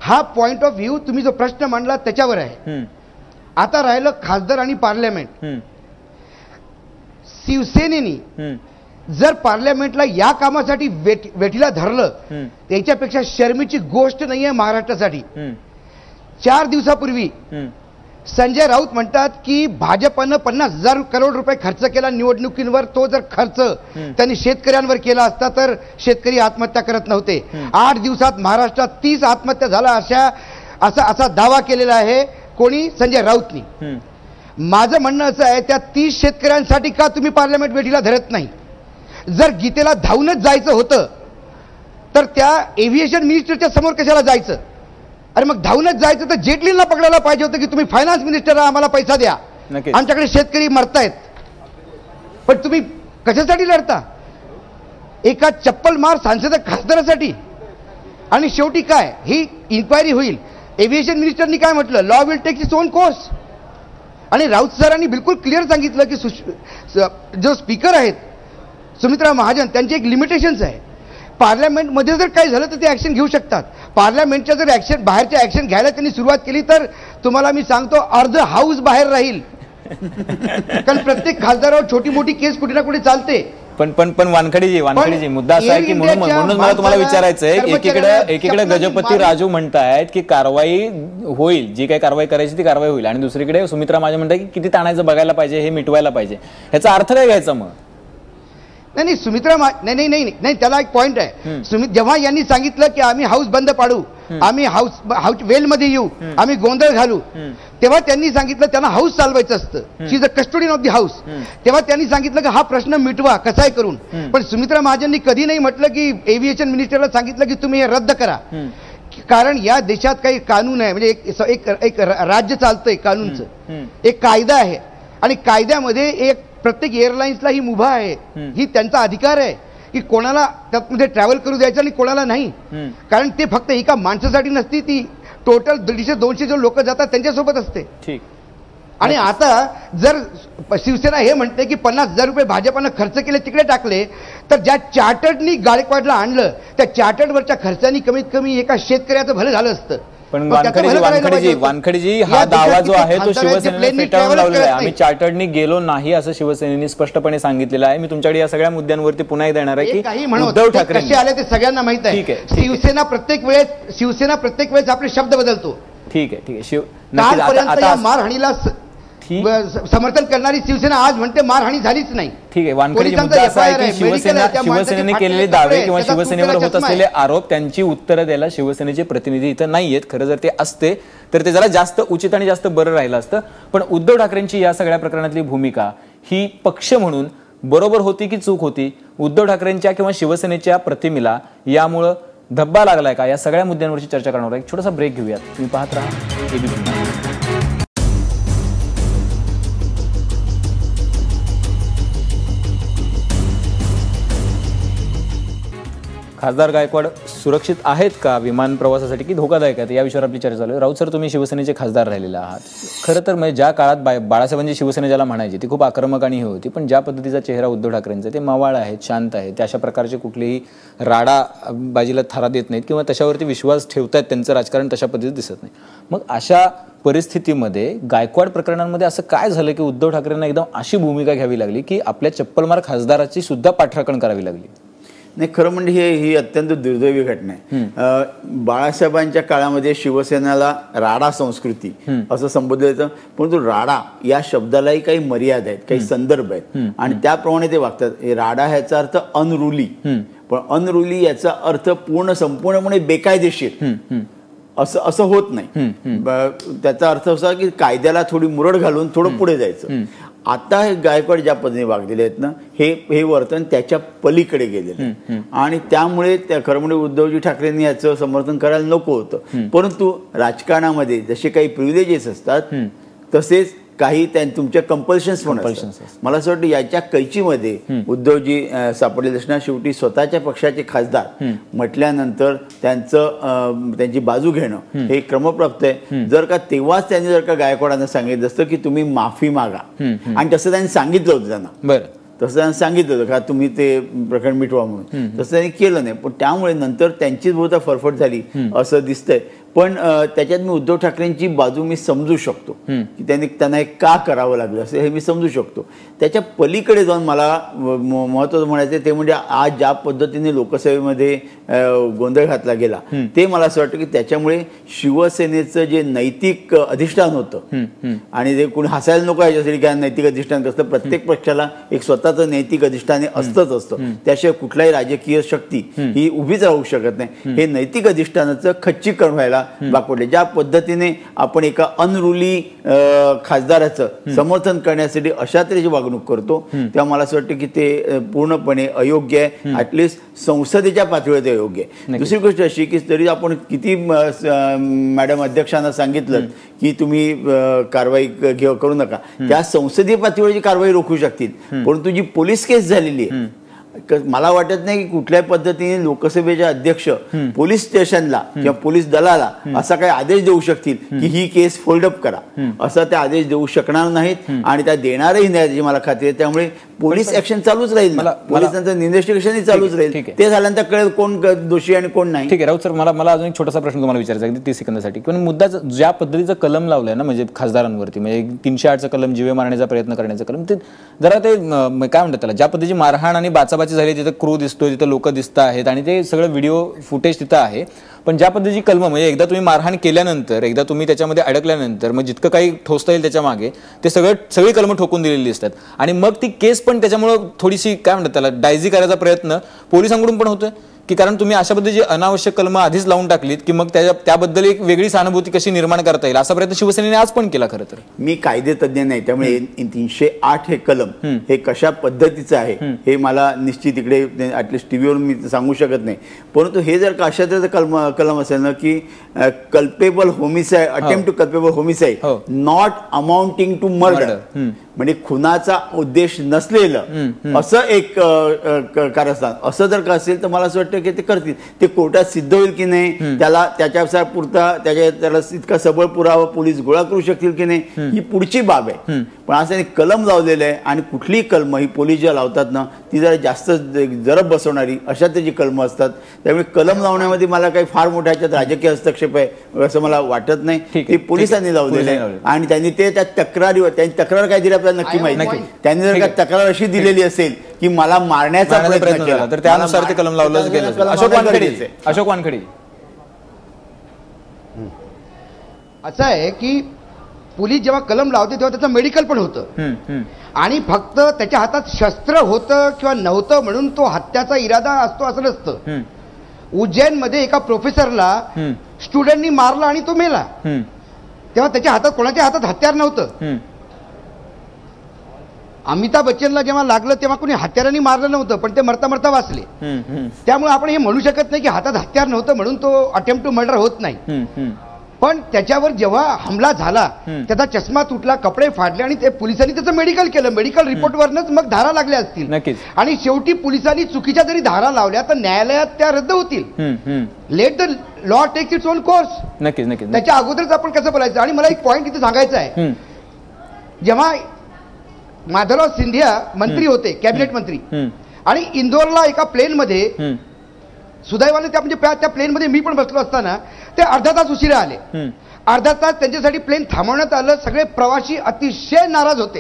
हा पॉइंट ऑफ व्ह्यू तुम्ही जो प्रश्न मांडला त्याच्यावर आहे. आता राहिलं खासदार आणि पार्लमेंट. शिवसेनेने जर पार्लमेंटला या कामासाठी वेठीला धरलं, त्याच्यापेक्षा शर्मेची गोष्ट नाहीये महाराष्ट्रासाठी. 4 दिवसापूर्वी संजय राऊत म्हणतात की भाजपनं 50,000 करोड रुपये खर्च केला निवडणुकींवर. तो जर खर्च त्यांनी शेतकऱ्यांवर केला असता तर शेतकरी आत्महत्या करत नव्हते. 8 दिवसात महाराष्ट्रात 30 आत्महत्या झाल्या असा दावा केलेला आहे कोणी, संजय राऊतनी. माझं म्हणणं असं आहे, त्या 30 शेतकऱ्यांसाठी का तुम्ही पार्लमेंट वेठीला धरत नाही. जर गीतेला धावूनच जायचं होतं तर त्या एव्हिएशन मिनिस्टरच्या समोर कशाला जायचं. अरे मग धावूनच जायचं तर जेटलीला पकडायला पाहिजे होतं की तुम्ही फायनान्स मिनिस्टर आम्हाला पैसा द्या, आमच्याकडे शेतकरी मरतायत. पण तुम्ही कशासाठी लढता. एका चप्पल मार सांसद खासदारासाठी. आणि शेवटी काय, ही इन्क्वायरी होईल. एव्हिएशन मिनिस्टरनी काय म्हटलं, law will take its own course. आणि राऊत सरांनी बिलकुल क्लिअर सांगितलं की जो स्पीकर आहेत सुमित्रा महाजन, त्यांची एक लिमिटेशन्स आहे. पार्लमेंटमध्ये जर काही झालं तर ते ऍक्शन घेऊ शकतात. पार्लमेंटच्या जर ऍक्शन बाहेरच्या ऍक्शन घ्यायला त्यांनी सुरुवात केली तर तुम्हाला मी सांगतो अर्ध हाऊस बाहेर राहील. कारण प्रत्येक खासदारावर छोटी मोठी केस कुठे ना कुठे चालते. पण वानखेडेजी मुद्दा असा आहे की म्हणून मला तुम्हाला विचारायचं आहे, एकीकडे गजपती राजू म्हणतायत की कारवाई होईल, जी काही कारवाई करायची ती कारवाई होईल, आणि दुसरीकडे सुमित्रा महाजन म्हणताय की किती ताणायचं बघायला पाहिजे, हे मिटवायला पाहिजे. ह्याचा अर्थ काय घ्यायचा मग. नाही सुमित्रा नाही त्याला एक पॉइंट आहे. जेव्हा यांनी सांगितलं की आम्ही हाऊस बंद पाडू, आम्ही हाऊस वेलमध्ये येऊ, आम्ही गोंधळ घालू, तेव्हा त्यांनी सांगितलं त्यांना हाऊस चालवायचं असतं, she is a custodian of the house. तेव्हा त्यांनी सांगितलं की हा प्रश्न मिटवा कसाही करून. पण सुमित्रा महाजननी कधी नाही म्हटलं की एव्हिएशन मिनिस्टरला सांगितलं की तुम्ही हे रद्द करा. कारण या देशात काही कानून आहे, म्हणजे एक राज्य चालतंय, कानूनचं एक कायदा आहे आणि कायद्यामध्ये एक प्रत्येक एअरलाईन्सला ही मुभा आहे, ही त्यांचा अधिकार आहे की कोणाला त्यामध्ये ट्रॅव्हल करू द्यायचं आणि कोणाला नाही. कारण ते फक्त एका माणसासाठी नसती, ती टोटल 150-200 जो लोक जातात त्यांच्यासोबत असते. ठीक. आणि आता जर शिवसेना हे म्हणते की 50,000 रुपये भाजपानं खर्च केले तिकडे टाकले, तर ज्या चार्टर्डनी गायकवाडला आणलं त्या चार्टर्डवरच्या खर्चानी कमीत कमी एका शेतकऱ्याचं भलं झालं असतं. पण वानखडेजी हा दावा जो आहे तो शिवसेनेने फेटाळून लावलेला आहे. आम्ही चार्टर्डनी गेलो नाही असं शिवसेनेने स्पष्टपणे सांगितलेलं आहे. मी तुमच्याकडे या सगळ्या मुद्द्यांवरती पुन्हा एकदा येणार आहे की उद्धव ठाकरे कसे आले ते सगळ्यांना माहित आहे. शिवसेना प्रत्येक वेळेस आपले शब्द बदलतो. ठीक आहे. कालपर्यंत या मारहाणीला समर्थन करणारी शिवसेना आज म्हणते मारहाणी झालीच नाही. ठीक आहे. वानखडेजी मुद्दा असा आहे की शिवसेनेने केलेले दावे किंवा शिवसेनेवर होत असलेले आरोप त्यांची उत्तरं द्यायला शिवसेनेचे प्रतिनिधी इथं नाहीयेत. खरं जर ते असते तर ते जरा जास्त उचित आणि जास्त बरं राहिलं असतं. पण उद्धव ठाकरेंची या सगळ्या प्रकरणातली भूमिका ही पक्ष म्हणून बरोबर होती की चूक होती? उद्धव ठाकरेंच्या किंवा शिवसेनेच्या प्रतिमेला यामुळं धब्बा लागलाय का? या सगळ्या मुद्द्यांवरची चर्चा करणार आहे. एक छोटासा ब्रेक घेऊयात. तुम्ही पाहत राहा एबीपी. खासदार गायकवाड सुरक्षित आहेत का विमान प्रवासासाठी की धोकादायक आहेत या विषयावर आपली चर्चा चालू आहे. राऊत सर, तुम्ही शिवसेनेचे खासदार राहिलेले आहात. खरं तर म्हणजे ज्या काळात बाळासाहेबांची शिवसेना ज्याला म्हणायची ती खूप आक्रमक आणि हे होती, पण ज्या पद्धतीचा चेहरा उद्धव ठाकरेंचा ते मावाळ आहेत, शांत आहेत, ते अशा प्रकारचे कुठलेही राडाबाजीला थारा देत नाहीत किंवा तशावरती विश्वास ठेवतायत. त्यांचं राजकारण तशा पद्धतीत दिसत नाही. मग अशा परिस्थितीमध्ये गायकवाड प्रकरणांमध्ये असं काय झालं की उद्धव ठाकरेंना एकदम अशी भूमिका घ्यावी लागली की आपल्या चप्पलमार खासदाराची सुद्धा पाठराखण करावी लागली? नाही, खरं म्हणजे ही अत्यंत दुर्दैवी घटना आहे. बाळासाहेबांच्या काळामध्ये शिवसेनेला राडा संस्कृती असं संबोधलं जातं, परंतु राडा या शब्दालाही काही मर्यादा आहेत, काही संदर्भ आहेत आणि त्याप्रमाणे ते वागतात. राडा ह्याचा अर्थ अनरुली, पण अनरुली याचा अर्थ संपूर्णपणे बेकायदेशीर असं होत नाही. त्याचा अर्थ असा की कायद्याला थोडी मुरड घालून थोडं पुढे जायचं. आता हे गायकवाड ज्या पद्धतीने वागलेले आहेत ना, हे वर्तन त्याच्या पलीकडे गेलेलं आणि त्यामुळे खरं म्हणजे उद्धवजी ठाकरेंनी याचं समर्थन करायला नको होतं. परंतु राजकारणामध्ये जसे काही प्रिव्हिलेजेस असतात तसेच काही तुमच्या कंपल्शन्स पण असतात. मला असं वाटतं याच्या कैचीमध्ये उद्धवजी सापडलेले असणार. शेवटी स्वतःच्या पक्षाचे खासदार म्हटल्यानंतर त्यांची बाजू घेणं हे क्रमप्राप्त आहे. जर का तेव्हाच त्यांनी जर का गायकवाडांना सांगितलं असतं की तुम्ही माफी मागा, आणि तसं त्यांनी सांगितलं होतं त्यांना, बरं तसं त्यांना सांगितलं होतं का तुम्ही ते प्रकरण मिटवा म्हणून, तसं त्यांनी केलं नाही. पण त्यामुळे नंतर त्यांचीच बहुधा फरफट झाली असं दिसतंय. पण त्याच्यात मी उद्धव ठाकरेंची बाजू मी समजू शकतो की त्यांना एक का करावं लागलं असं, हे मी समजू शकतो. त्याच्या पलीकडे जाऊन मला महत्त्वाचं म्हणायचं ते म्हणजे आज ज्या पद्धतीने लोकसभेमध्ये गोंधळ घातला गेला ते मला असं वाटतं की त्याच्यामुळे शिवसेनेचं जे नैतिक अधिष्ठान होतं, आणि जे कोणी हसायला नको याच्यासाठी काय नैतिक अधिष्ठान कसं, प्रत्येक पक्षाला एक स्वतःचं नैतिक अधिष्ठान असतं. त्याशिवाय कुठलाही राजकीय शक्ती ही उभीच राहू शकत नाही. हे नैतिक अधिष्ठानाचं खच्चीकरण व्हायला बापडले. ज्या पद्धतीने आपण एका अनरुली खासदाराचं समर्थन करण्यासाठी अशा तऱ्हेची वागणूक करतो तेव्हा मला असं वाटतं की ते पूर्णपणे अयोग्य आहे. ऍटलिस्ट संसदेच्या पातळीवर अयोग्य आहे. दुसरी गोष्ट अशी की तरी आपण किती मॅडम अध्यक्षांना सांगितलं की तुम्ही कारवाई करू नका, त्या संसदीय पातळीवरची कारवाई रोखू शकतील. परंतु जी पोलीस केस झालेली आहे, मला वाटत नाही की कुठल्याही पद्धतीने लोकसभेचे अध्यक्ष पोलीस स्टेशनला किंवा पोलीस दलाला असा काही आदेश देऊ शकतील की ही केस फोल्डअप करा, असा ते आदेश देऊ शकणार नाहीत आणि त्या देणारही नाही याची मला खात्री आहे. त्यामुळे पोलीस ऍक्शन चालूच राहील, पोलिसांचं इन्व्हेस्टिगेशनही चालूच राहील. ते झाल्यानंतर कळेल कोण दोषी आणि कोण नाही. ठीक आहे राऊत सर, मला अजून एक छोटासा प्रश्न तुम्हाला विचारायचा आहे 30 सेकंदासाठी. पण मुद्दा ज्या पद्धतीचं कलम लावलंय ना म्हणजे खासदारांवरती, म्हणजे 308चं कलम, जीवे मारण्याचा प्रयत्न करण्याचं कलम, ते जरा ते काय म्हणतात त्याला, ज्या पद्धतीची मारहाण आणि बाचाबाची झाली, तिथं क्रू दिसतोय, तिथं लोक दिसत आहेत आणि ते सगळं व्हिडिओ फुटेज तिथं आहे. पण ज्या पद्धतीची कलम म्हणजे एकदा तुम्ही मारहाण केल्यानंतर, एकदा तुम्ही त्याच्यामध्ये अडकल्यानंतर मग जितकं काही ठोसता येईल त्याच्या मागे ते सगळी कलम ठोकून दिलेली दिसतात. आणि मग ती केस पण त्याच्यामुळं थोडीशी काय म्हणतात त्याला डायझी करायचा प्रयत्न पोलिसांकडून पण होतोय की कारण तुम्ही अशा पद्धतीची अनावश्यक कलम आधीच लावून टाकलीत की मग त्याबद्दल एक वेगळी सहानुभूती कशी निर्माण करता येईल असा प्रयत्न शिवसेनेने आज पण केला. खरं तर मी कायदे तज्ज्ञ नाही, त्यामुळे 308 हे कलम हे कशा पद्धतीचं आहे हे मला निश्चित इकडे ऍटलिस्ट टीव्हीवर मी सांगू शकत नाही. परंतु हे जर का अशा तऱ्हेचं कलम असेल ना की culpable homicide, attempt to culpable homicide not amounting to murder, म्हणजे खुनाचा उद्देश नसलेलं असं एक कारस्थान असं जर का असेल तर मला असं वाटतं की ते करतील. ते कोर्टात सिद्ध होईल की नाही, त्याला त्याच्या पुरता त्याला इतका सबळ पुरावा पोलीस गोळा करू शकतील की नाही ही पुढची बाब आहे. पण असं कलम लावलेलं आहे आणि कुठलीही कलम ही पोलीस ज्या लावतात ना ती जरा जास्त जरब बसवणारी अशा त्याची कलमं असतात. त्यामुळे कलम लावण्यामध्ये मला काही फार मोठ्या ह्याच्यात राजकीय हस्तक्षेप आहे असं मला वाटत नाही. ते पोलिसांनी लावलेलं आहे आणि त्यांनी ते त्या तक्रारीवर त्यांनी तक्रार काय दिली आपल्याला नक्की माहिती नाही. त्यांनी जर का तक्रार अशी दिलेली असेल की मला मारण्याचा प्रयत्न केला तर त्यानुसार ते कलम लावलं गेलं. अशोक वानखेडे असं आहे की पोलीस जेव्हा कलम लावते तेव्हा त्याचं मेडिकल पण होतं आणि फक्त त्याच्या हातात शस्त्र होतं किंवा नव्हतं म्हणून तो हत्याचा इरादा असतो असं नसतं. उज्जैनमध्ये एका प्रोफेसरला स्टुडंटनी मारला आणि तो मेला, तेव्हा त्याच्या हातात कोणाच्या हातात हत्यार नव्हतं. अमिताभ बच्चनला जेव्हा लागलं तेव्हा कोणी हत्यारांनी मारलं नव्हतं, पण ते मरता मरता वाचले. त्यामुळे आपण हे म्हणू शकत नाही की हातात हत्यार नव्हतं म्हणून तो अटेम्प्ट टू मर्डर होत नाही. पण त्याच्यावर जेव्हा हमला झाला त्याचा चष्मा तुटला, कपडे फाडले आणि ते पोलिसांनी त्याचं मेडिकल केलं. मेडिकल रिपोर्टवरच मग धारा लागल्या असतील नक्कीच. आणि शेवटी पोलिसांनी चुकीच्या जरी धारा लावल्या तर न्यायालयात त्या रद्द होतील. Let the law text it's own course. नक्कीच नक्कीच. त्याच्या अगोदरच आपण कसं बोलायचं. आणि मला एक पॉईंट इथे सांगायचा आहे, जेव्हा माधवराव सिंधिया मंत्री होते, कॅबिनेट मंत्री, आणि इंदोरला एका प्लेनमध्ये सुदैवाने त्या प्लेनमध्ये मी पण बसलो असताना ते अर्धा तास उशिरा आले. अर्धा तास त्यांच्यासाठी प्लेन थांबवण्यात आलं. सगळे प्रवासी अतिशय नाराज होते.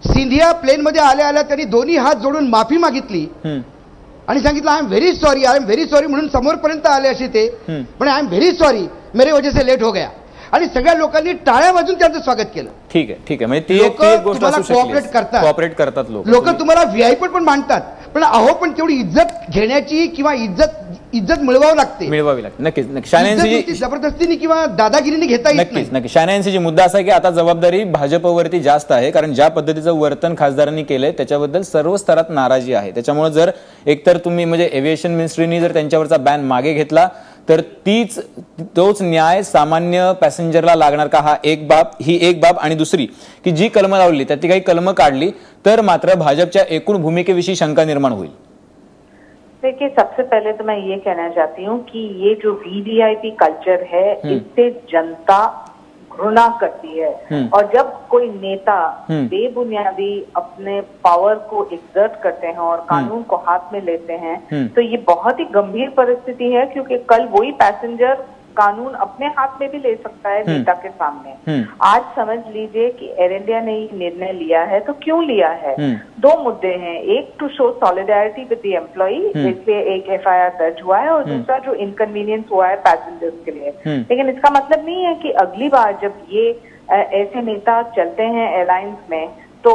सिंधिया प्लेनमध्ये आल्या आल्या त्यांनी दोन्ही हात जोडून माफी मागितली आणि सांगितलं I am very sorry, I am very sorry म्हणून समोरपर्यंत आले असे ते, पण आय एम व्हेरी सॉरी मेरे वजह से लेट हो गया. आणि सगळ्या लोकांनी टाळ्या वाजून त्यांचं स्वागत केलं. ठीक आहे ठीक आहे. म्हणजे ती एक गोष्ट असू शकते, कोऑपरेट करतात लोक तुम्हाला व्हीआयपी पण मानतात, पण अहो पण तेवढी इज्जत घेण्याची किंवा इज्जत मिळवावी लागते. नक्कीच नक्की. जबरदस्तीने किंवा दादागिरीने घेता येत नाही. नक्की शाहनयांची मुद्दा असा की आता जबाबदारी भाजपवरती जास्त आहे, कारण ज्या पद्धतीचं वर्तन खासदारांनी केलंय त्याच्याबद्दल सर्व स्तरात नाराजी आहे. त्याच्यामुळे जर एकतर तुम्ही म्हणजे एव्हिएशन मिनिस्ट्रीनी जर त्यांच्यावरचा बॅन मागे घेतला तर तोच न्याय सामान्य पॅसेंजरला लागणार का, ही एक बाब. आणि दुसरी की जी कलमं लावली त्यातली काही कलमं काढली तर मात्र भाजपच्या एकूण भूमिकेविषयी शंका निर्माण होईल. देखिए, सबसे पहले तो मैं ये कहना चाहती हूँ कि ये जो वीवीआईपी कल्चर है इससे जनता घृणा करती है. और जब कोई नेता बेबुनियादी अपने पावर को एक्सर्ट करते हैं और कानून को हाथ में लेते हैं तो ये बहुत ही गंभीर परिस्थिति है, क्योंकि कल वही पैसेंजर कानून अपने हाथ में भी ले सकता है नेता के सामने. आज समझ लीजिए कि एयर इंडिया ने ये निर्णय लिया है तो क्यों लिया है. दो मुद्दे हैं, एक टू शो सॉलिडारिटी विद द एम्प्लॉई, इसलिए एक एफआईआर दर्ज हुआ है, और दूसरा जो इनकन्वीनियंस हुआ है पैसेंजर्स के लिए. लेकिन इसका मतलब नहीं है कि अगली बार जब ये ऐसे नेता चलते हैं एयरलाइंस में तो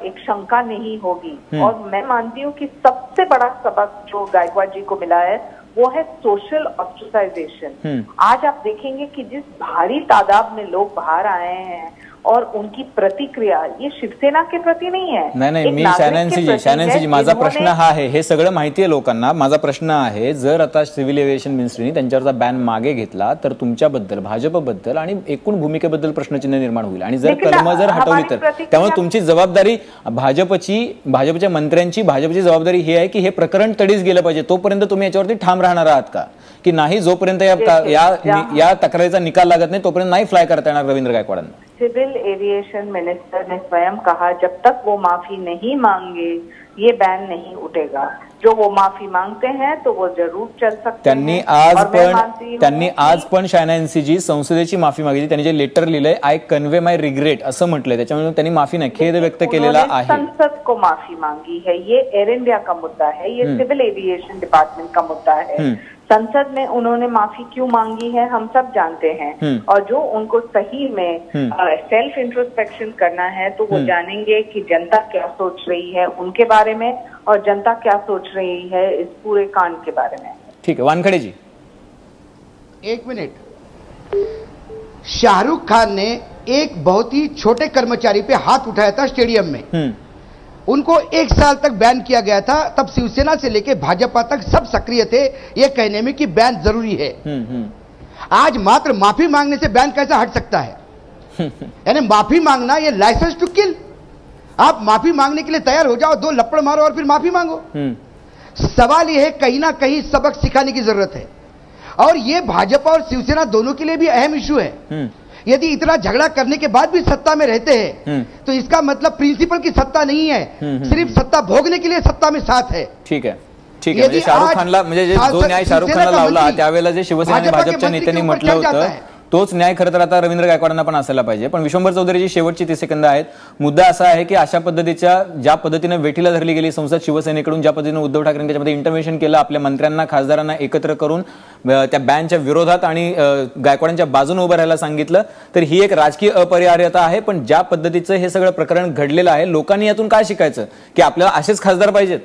एक शंका नहीं होगी. और मैं मानती हूँ कि सबसे बड़ा सबक जो गायकवाड जी को मिला है वो है सोशल ऑस्ट्रेसाइजेशन. आज आप देखेंगे कि जिस भारी तादाद में लोग बाहर आए हैं और उनकी प्रतिक्रिया ये शिवसेना के प्रति नहीं है. नाही मी शाहनयांची माझा प्रश्न हा आहे, हे सगळं माहिती आहे लोकांना. माझा प्रश्न आहे, जर आता सिव्हिल एव्हिएशन मिनिस्ट्रीने त्यांच्यावरचा बॅन मागे घेतला तर तुमच्याबद्दल, भाजपबद्दल आणि एकूण भूमिकेबद्दल प्रश्नचिन्ह निर्माण होईल. आणि जर कलमं जर हटवली तर त्यामुळे तुमची जबाबदारी भाजपच्या मंत्र्यांची जबाबदारी ही आहे की हे प्रकरण तडीस गेलं पाहिजे. तोपर्यंत तुम्ही याच्यावरती ठाम राहणार आहात का, की नाही जोपर्यंत या तक्रारीचा निकाल लागत नाही तोपर्यंत नाही फ्लाय करता येणार रवींद्र गायकवाडांना. सिविल एविएशन मिनिस्टर ने स्वयं कहा जब तक वो माफी नहीं मांगे ये बैन नहीं उठेगा. जो वो माफी मांगते हैं तो वो जरूर चल सकते हैं. त्यांनी आज पण शाहनयांची संसदेची माफी मागितली. त्यांनी जे लेटर लिहिलंय आय कन्वे माय रिग्रेट असं म्हटलंय, त्याच्यामुळे त्यांनी माफी नाही खेद व्यक्त केलेला आहे. संसद को माफी मांगी है, ये एयर इंडिया का मुद्दा है, ये सिविल एविएशन डिपार्टमेंट का मुद्दा है. संसद में उन्होंने माफी क्यों मांगी है हम सब जानते हैं. और जो उनको सही में सेल्फ इंट्रोस्पेक्शन करना है तो वो जानेंगे कि जनता क्या सोच रही है उनके बारे में और जनता क्या सोच रही है इस पूरे कांड के बारे में. ठीक है, वानखेड़े जी एक मिनट. शाहरुख खान ने एक बहुत ही छोटे कर्मचारी पे हाथ उठाया था स्टेडियम में. उनको 1 साल तक बैन किया गया था. तब शिवसेना से लेकर भाजपा तक सब सक्रिय थे ये कहने में कि बैन जरूरी है. आज मात्र माफी मांगने से बैन कैसा हट सकता है. यानी माफी मांगना ये लाइसेंस टू किल। आप माफी मांगने के लिए तैयार हो जाओ, 2 लपड़ मारो और फिर माफी मांगो। सवाल यह है कहीं ना कहीं सबक सिखाने की जरूरत है, और यह भाजपा और शिवसेना दोनों के लिए भी अहम इशू है। यदि इतना झगड़ा करने के बाद भी सत्ता में रहते हैं तो इसका मतलब प्रिंसिपल की सत्ता नहीं है, सिर्फ सत्ता भोगने के लिए सत्ता में साथ है। ठीक आहे, ठीक आहे. म्हणजे शाहरुख खानला, म्हणजे जो न्याय शाहरुख खानला लावला त्यावेळेला जे शिवसेना आणि भाजपच्या नेत्यांनी म्हटलं होतं तोच न्याय खरं तर आता रवींद्र गायकवाडांना पण असायला पाहिजे. पण विश्वंभर चौधरीची शेवटची 30 सेकंद आहेत. मुद्दा असा आहे की अशा पद्धतीच्या ज्या पद्धतीने वेठीला धरली गेली संसद शिवसेनेकडून, ज्या पद्धतीने उद्धव ठाकरेंनी त्याच्यामध्ये इंटरव्हेन्शन केलं, आपल्या मंत्र्यांना खासदारांना एकत्र करून त्या बॅनच्या विरोधात आणि गायकवाडांच्या बाजूने उभं राहायला सांगितलं, तर ही एक राजकीय अपरिहार्यता आहे. पण ज्या पद्धतीचं हे सगळं प्रकरण घडलेलं आहे, लोकांनी यातून काय शिकायचं की आपल्याला असेच खासदार पाहिजेत?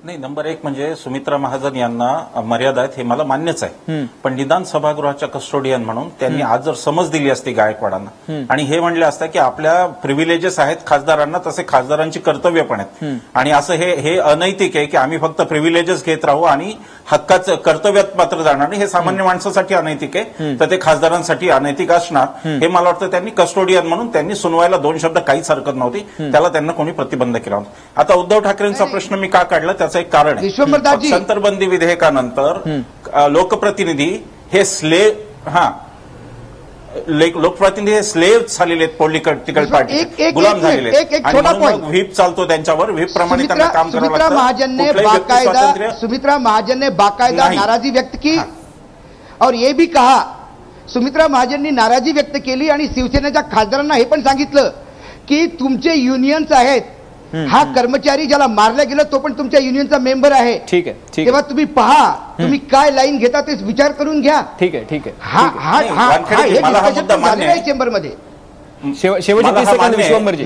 नाही, नंबर 1 म्हणजे सुमित्रा महाजन यांना मर्यादा आहेत हे मला मान्यच आहे, पण निदान सभागृहाच्या कस्टोडियन म्हणून त्यांनी आज जर समज दिली असती गायकवाडांना आणि हे म्हणले असतं की आपल्या प्रिव्हिलेजेस आहेत खासदारांना, तसे खासदारांची कर्तव्य पण आहेत, आणि असं हे अनैतिक आहे की आम्ही फक्त प्रिव्हिलेजेस घेत राहू आणि हक्काचं कर्तव्यात मात्र जाणार नाही, हे सामान्य माणसासाठी अनैतिक आहे, तर ते खासदारांसाठी अनैतिक असणार. हे मला वाटतं त्यांनी कस्टोडियन म्हणून त्यांनी सुनवायला 2 शब्द काहीच हरकत नव्हती, त्याला त्यांना कोणी प्रतिबंध केला होता. आता उद्धव ठाकरेंचा प्रश्न मी का काढला त्याचं एक कारण आहे. पक्षांतरबंदी विधेयकानंतर लोकप्रतिनिधी हे लोकप्रतिनिधी हे स्लेव झालेले आहेत, पॉलिटिकल पार्टी गुलाम झालेले आहेत, आणि म्हणून व्हीप चालतो त्यांच्यावर, व्हीप प्रमाणे त्यांना काम करावं लागतं. सुमित्रा महाजन ने बाकायदा नाराजी व्यक्त की और ये भी कहा, सुमित्रा महाजननी नाराजी व्यक्त केली आणि शिवसेनेच्या खासदारांना हे पण सांगितलं की तुमचे युनियन्स आहेत, हा कर्मचारी ज्याला मारला गेला तो पण तुमच्या युनियनचा मेंबर आहे. ठीक आहे, ठीक आहे. तेव्हा तुम्ही पहा तुम्ही काय लाईन घेता ते विचार करून घ्या. ठीक आहे, ठीक आहे. मला हा मुद्दा मान्य आहे चेंबरमध्ये. शेवटची 30 सेकंद विश्वंभरजी.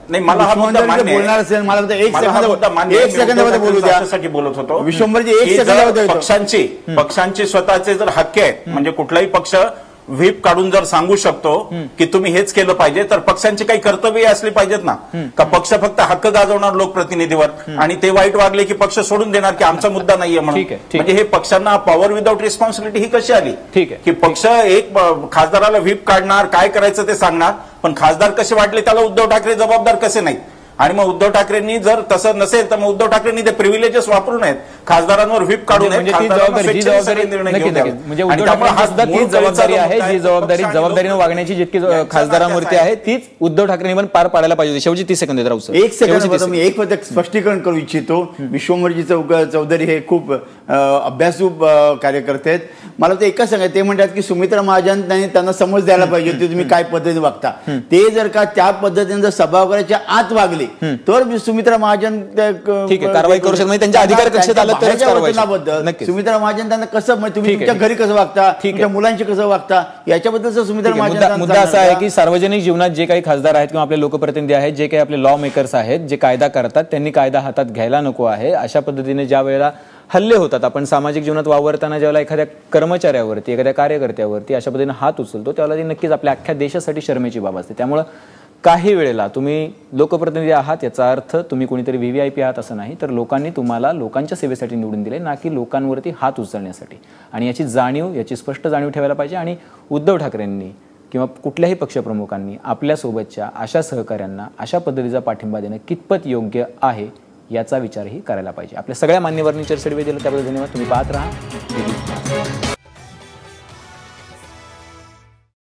नाही, मला हा मुद्दा मान्य बोलणार असेल, मला वाटतं 1 सेकंदामध्ये बोलू द्या. त्यासाठी बोलत होतो विश्वंभरजी 1 सेकंदामध्ये. पक्षांचे स्वतःचे जर हक्क आहेत, म्हणजे कुठलाही पक्ष व्हीप काढून जर सांगू शकतो की तुम्ही हेच केलं पाहिजे, तर पक्षांची काही कर्तव्य असली पाहिजेत ना. का पक्ष फक्त हक्क गाजवणार लोकप्रतिनिधीवर आणि ते वाईट वागले की पक्ष सोडून देणार की आमचा मुद्दा नाहीये म्हणून? म्हणजे हे पक्षांना पॉवर विदाउट रिस्पॉन्सिबिलिटी ही कशी आली? ठीक आहे, की पक्ष एक खासदाराला व्हीप काढणार, काय करायचं ते सांगणार, पण खासदार कसे वाटले त्याला उद्धव ठाकरे जबाबदार कसे नाहीत? आणि मग उद्धव ठाकरेंनी जर तसं नसेल तर मग उद्धव ठाकरेंनी ते प्रिव्हिलेजेस वापरू नयेत, खासदारांवर व्हीप काढू नये. म्हणजे उद्धव ठाकरे सुद्धा तीच जबाबदारी आहे, जी जबाबदारीने वागण्याची जितकी खासदारांवरती आहे तीच उद्धव ठाकरेंनी पण पार पाडायला पाहिजे. शेवटची 30 सेकंद राहू सर. 1 सेकंद मी एक स्पष्टीकरण करू इच्छितो. विश्वंभरजी चौधरी हे खूप अभ्यासू कार्यकर्ते आहेत. मला ते एकच सांगायचं, ते म्हणतात की सुमित्रा महाजन त्यांना समज द्यायला पाहिजे होती तुम्ही काय पद्धतीने वागता. ते जर का त्या पद्धतीने जर सभागृहाच्या आत वागले तर सुमित्रा महाजन ठीक आहे कारवाई करू शकत, त्यांच्या अधिकार कक्षेत आलं तरच कारवाई. सुमित्रा महाजन त्यांना कसं, तुम्ही तुमच्या घरी कसं वागता, तुमच्या मुलांशी कसं वागता, याच्याबद्दल सुमित्रा महाजन. मुद्दा असा आहे की सार्वजनिक जीवनात जे काही खासदार आहेत किंवा आपले लोकप्रतिनिधी आहेत, जे काही आपले लॉ मेकर्स आहेत, जे कायदा करतात, त्यांनी कायदा हातात घ्यायला नको आहे. अशा पद्धतीने ज्या वेळेला हल्ले होतात, आपण सामाजिक जीवनात वावरताना ज्यावेळेला एखाद्या कर्मचाऱ्यावरती, एखाद्या कार्यकर्त्यावरती अशा पद्धतीने हात उचलतो त्यावेळेला ती नक्कीच आपल्या अख्ख्या देशासाठी शरमेची बाब असते. त्यामुळे काही वेळेला तुम्ही लोकप्रतिनिधी आहात याचा अर्थ तुम्ही कोणीतरी व्हीव्हीआयपी आहात असं नाही, तर लोकांनी तुम्हाला लोकांच्या सेवेसाठी निवडून दिले, ना की लोकांवरती हात उचलण्यासाठी. आणि याची जाणीव, याची स्पष्ट जाणीव ठेवायला पाहिजे. आणि उद्धव ठाकरेंनी किंवा कुठल्याही पक्षप्रमुखांनी आपल्यासोबतच्या अशा सहकाऱ्यांना अशा पद्धतीचा पाठिंबा देणं कितपत योग्य आहे याचा विचारही करायला पाहिजे. आपल्या सगळ्या मान्यवरांनी चर्चेत दिलं त्याबद्दल धन्यवाद. तुम्ही पाहत राहा.